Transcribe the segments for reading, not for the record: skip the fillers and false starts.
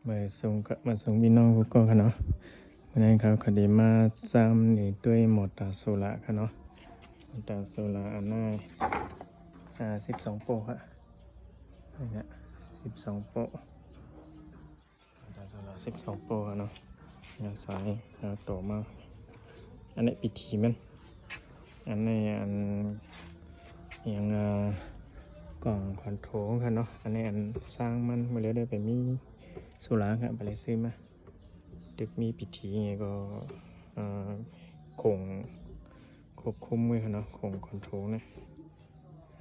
มาส่งพี่น้องก็ค่ะเนาะวันนี้เขาคดีมาซ้ำนี่ด้วยมอเตอร์โซล่าค่ะเนาะมอเตอร์โซล่าอันนั้น12โปรค่ะนี่เนี่ย12โปรมอเตอร์โซล่า12โปรค่ะเนาะงานสายโตมากอันนี้ปิดทีมันอันนี้ยังกล่องคอนโทรลค่ะเนาะอันนี้สร้างมันมาแล้วได้ไปมีโซล่าค่ะไปเลยซื้อมาดึกมีปิดทีไงก็คงควบคุมไว้ค่ะเนาะคงคอนโทรลนะ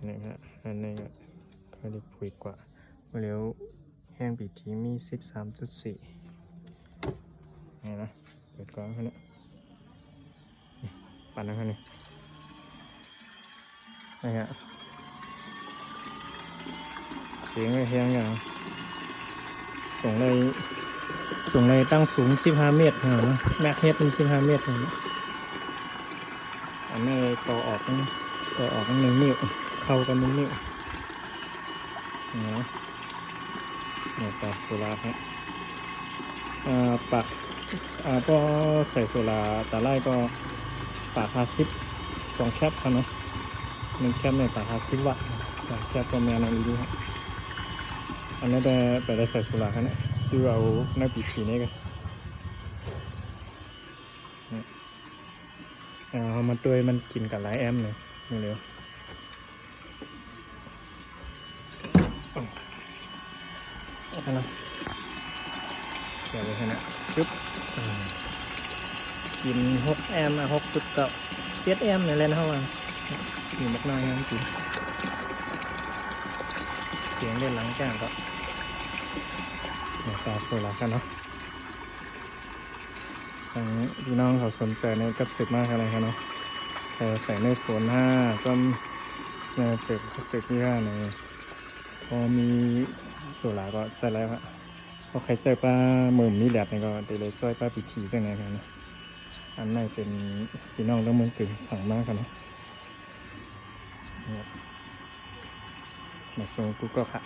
นี่ฮะอันนี้ก็ค่อยได้ผุยกว่ามาแล้วแห้งปิดทีมี 13.4นี่นะเปิดก่อนค่ะเนี่ยปั่นนะครับนี่นี่ฮะเสียงไม่แห้งอย่างส่งเลยตั้งสูง15 เมตรนะแม็กเฮดเป็น15 เมตรนะอันนี้ต่อออก1 นิ้วเข้ากัน1 นิ้วนะเนี่ยปากโซล่าครับปากก็ใส่โซล่าตาไล่ก็ปาก50 2 แคปครับเนาะ1 แคปในปาก50 วัตต์2 แคปก็แมนอันนี้ดูครับอันนี้ได้ไปได้ใส่โซล่าครับเนี่ยจื้อเอาหน้าปีชีนี่กันเอามาด้วยมันกินกับหลายแอมป์เลยเร็วนะเดี๋ยวเลยนะปึ๊บกิน6 แอมป์6.9 7 แอมป์ในเลนเท่าไหร่มีมักน้อยครับกินเสียงเล่นหลังจากก็ตาโซล่ากันเนาะทางพี่น้องเขาสนใจในกับสึกมากอะไรครับเนาะใส่ในโซน5จำในตึกที่5ในพอมีโซล่าก็ใส่แล้วครับพอใครเจอป้าหมื่นนี่แหลกนี่ก็เดี๋ยวเลยช่วยป้าปิดทีจังไหนครับเนาะอันไหนเป็นพี่น้องแล้วมึงกึ่งสั่งมากครับเนาะมาส่งกูก็ค่ะ